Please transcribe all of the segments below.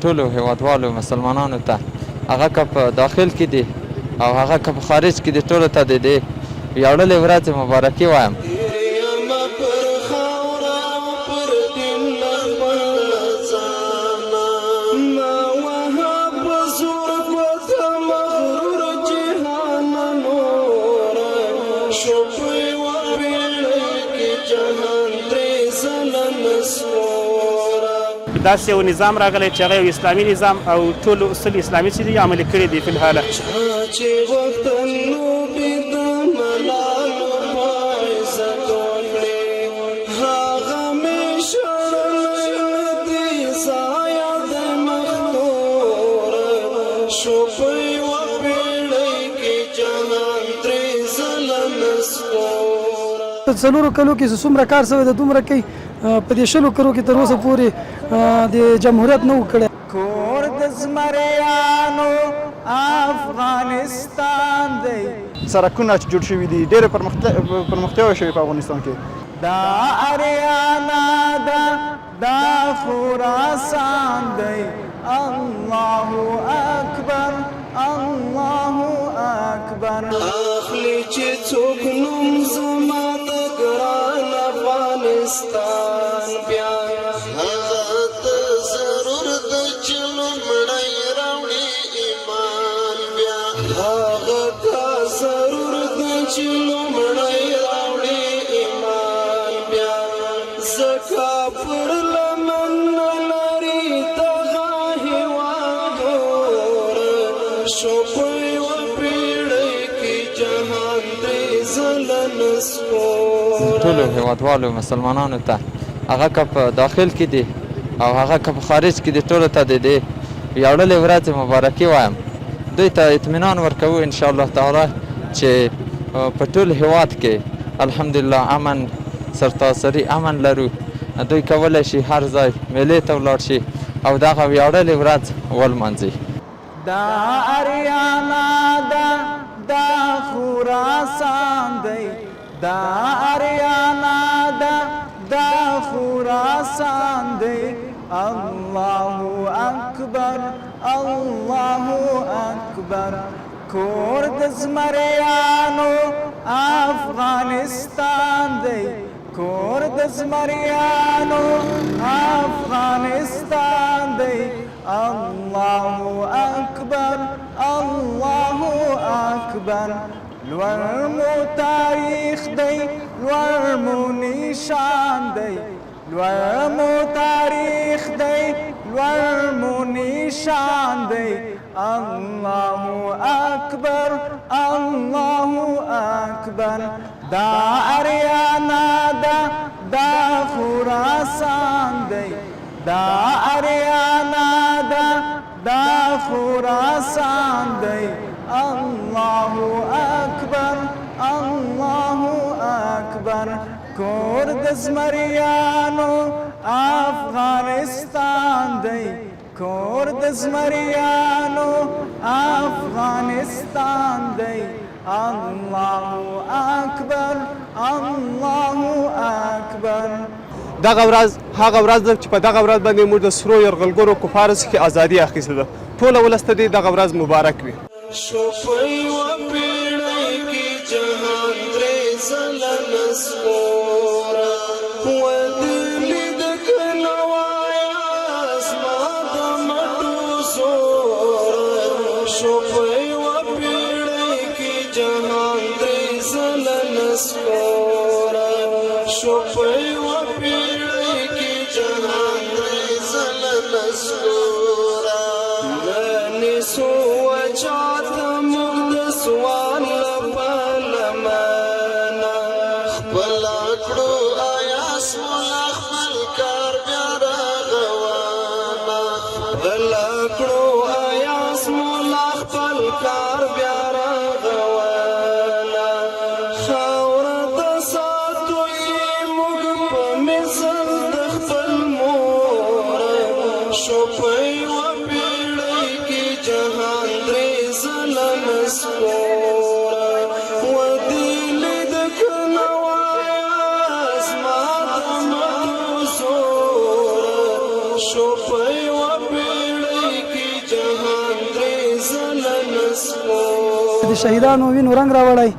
ټولو هیوادوالو مسلمانانو ته هغه که په داخل کې دي او هغه که په خارج کې دي ټولو ته د دې ویاړلې ورځې مبارکي وایم. داسې یو نظام راغلی چې هغه یو اسلامي نظام او ټول اصول اسلامي چې دي عملي کړي دي فی الحاله. څلورو کلو کې څومره کار شوی د دومره کوي په دې 20 کلو کې تر اوسه پورې د جمهوریت نه و کړی. کور د زمریانو افغانستان دی. سړکونه چې جوړ شوي دي ډېرې پرمختیاوې شوي په افغانستان کې. دا اریانا ده دا خراسان دی. الله اکبر الله اکبر. اخلي چې څوک نوم زما د ګران افغانستان بیا هغه ته ضرور د چې لومړی راوړي ایمان بیا هغه ته ضرور د چې لومړی راوړي ایمان بیا زکا پر لمن لري دغه هېواد شوپی ټولو هیوادوالو مسلمانانو ته هغه که په داخل کې دي او هغه که په خارج کې دي ټولو ته د دې ویاړلې ورځې مبارکي وایم. دوی ته اطمینان ورکوو انشاءالله تعالی چې په ټول هیواد کې الحمدلله امن سرتاسري امن لرو. دوی کولی شي هر ځای میلې ته ولاړ شي او دغه ویاړلې ورځ ولمانځي. دا اریانا ده دا خراسان دی. دا اریانا ده دا خراسان دی. الله اکبر الله اکبر. کور د زمریانو افغانستان دی. کور د زمریانو افغانستان دی. الله اکبر الله اکبر. لوړ مو تاریخ دی لوړ مو نشان دی. لوړ مو تاریخ دی لوړ مو نشان دی. الله اکبر الله اکبر. دا اریانا ده دا خراسان دی. دا اریانا ده دا خراسان دی. الله اکبر الله اکبر. کور د زمریانو افغانستان دی. کور د زمریانو افغانستان دی. الله اکبر الله اکبر. دغه ورځ هغه ورځ ده چې په دغه ورځ باندې موږ د سرو یرغلګرو کفارو څخه ازادي اخیستې ده. ټوله ولس ته دې دغه ورځ مبارک وي. شوپی و پیړۍ کې جهان درې ځله نسکوره ودلې د کنوایه زما د مټو زوره. شوپی و پیړۍ کې جهان درې ځله نسکوره. شوپی و پیړۍ کې جهان درې ځله نسکوره. ننسو وچات مقدس والا پلمانا خپلا کړو آیاس مولا خپل کار بیا راغوانا. خپلا کړو آیاس مولا خپل کار بیا راغوانا. خاوره د ساتو یې موږ په مثل د خپل مور. شوپی و پیړۍ کې جهان درې ځله نسکوره ودلې د کنوایه زما د مټو زوره. شوپی و پیړۍ زله نسپور د شهیدانو وینو رنګ راوړی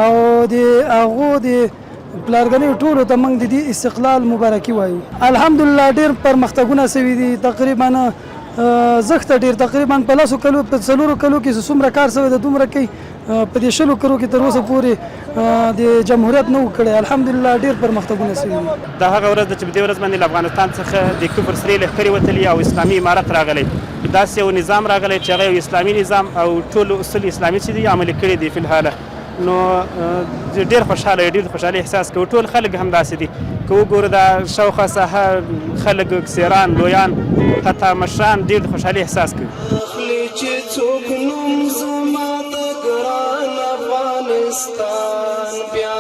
او د هغو د پلارګنې ټولو ته موږ د دې استقلال مبارکي وایو. الحمدلله ډېر پرمختګونه سوي دي. تقریبا زښته ډېر تقریبا په 10 کلو په 4 کلو کې څومره کار سوی د دومره کوي په دې 20 کلو کې تر اوسه پورې د جمهوریت نه و کړی. الحمدلله ډېر پرمختګونه سوي دي. دا هغه ورځ ده چې په دې ورځ باندې له افغانستان څخه د کفر سرې لښکرې وتلي او اسلامي امارت راغلی. داسې یو نظام راغلی چې هغه یو اسلامي نظام او ټول اصول اسلامي چې دي عملي کړي دي فی الحاله. نو ډېر خوشحاله ډېر خوشحالي احساس کوو. ټول خلک هم داسې دي که وګورو دا شاوخوا ساحه خلک کسیران لویان حتی مشران ډېر د خوشحالي احساس کوي. اخلي چې څوک نوم زما د ګران افغانستان بیا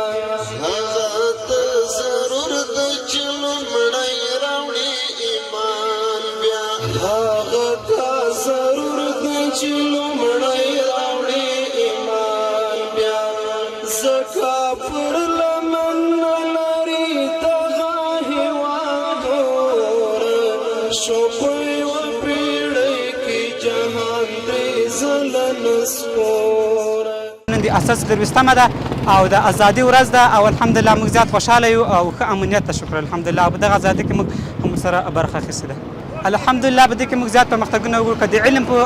هغه ته ضرور ده چې لومړی راوړي ایمان بیا هغه ته ضرور ده چې لومړی راوړي ایمان بیا زکا پر لمن لري دغه هېواد ګوره شو په یوه پیړۍ کې جهان درې ځله نسپوره. نن د اساس 23مه ده او د ازادي ورځ ده او الحمدلله موږ زیات خوشحاله یو او ښه امنیت ته شکر الحمدلله. او په دغه ازادي کې موږ هم سره برخه اخیستې ده. الحمدلله په دې کې موږ زیات پرمختګونه وګورو. که د علم په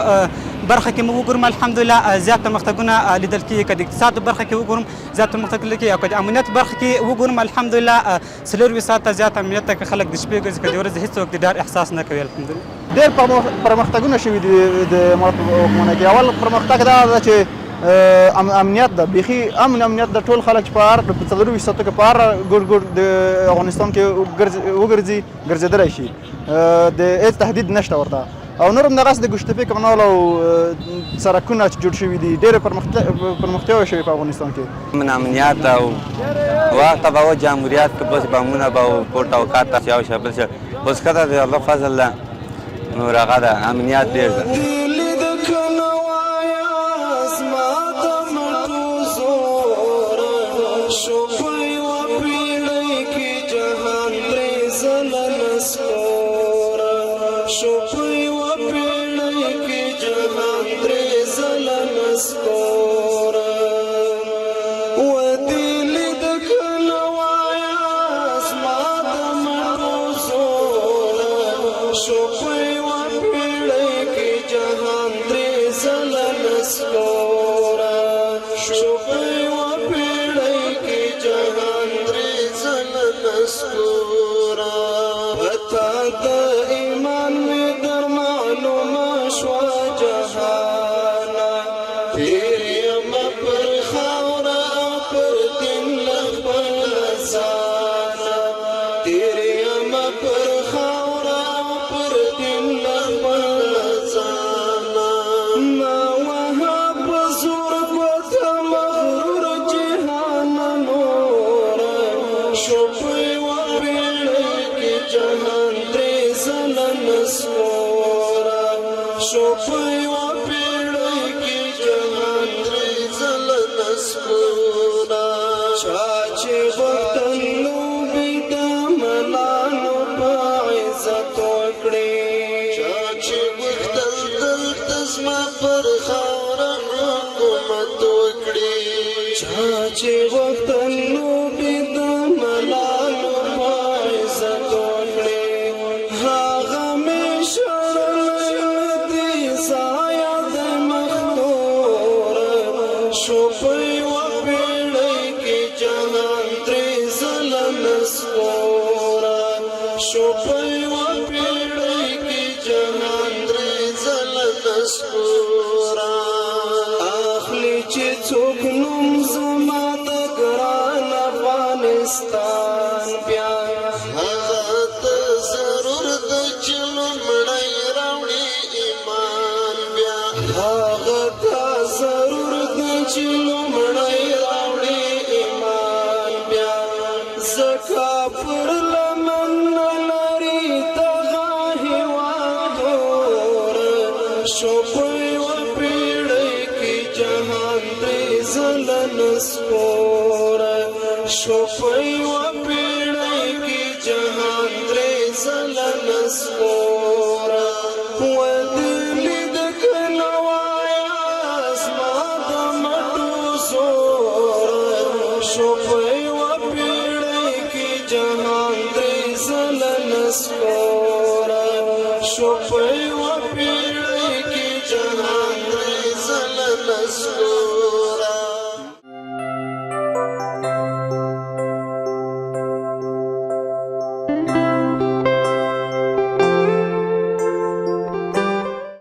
برخه کې موږ وګورم الحمدلله زیات پرمختګونه لیدل کېږي. که د اقتصاد په برخه کې وګورم زیات پرمختګ لیدل کېږي. او که د امنیت برخه کې وګورم الحمدلله 24 ساعته زیات امنیت ته که خلک د شپې ګرځي که د ورځې هېڅوک د ډار احساس نه کوي. الحمدلله ډېر پرمختګونه شوي دي د حکومتونه کې. اول پرمختګ دا ده چې امنیت ده بیخي امنیت د ټول خلک په 24 ساعتو کې په هر ګوټ د افغانستان کې ګرځېدلی شي. د هېڅ تهدید نشته ورته. او نور هم دغسې د ګوشتپې کانال او سړکونه چې جوړ شوي دي ډېرې پرمختیاوې شوي په افغانستان کې. من امنیت او وقت به و جمهوریت که بس بامونه به پورته او کاته چې او شابل شه بس کته د الله فضل ده نور هغه ده امنیت ډېر ده. ودلی د کلوای نسلورا شو په یوه پیړۍ کې جهان درې ځله نسلورا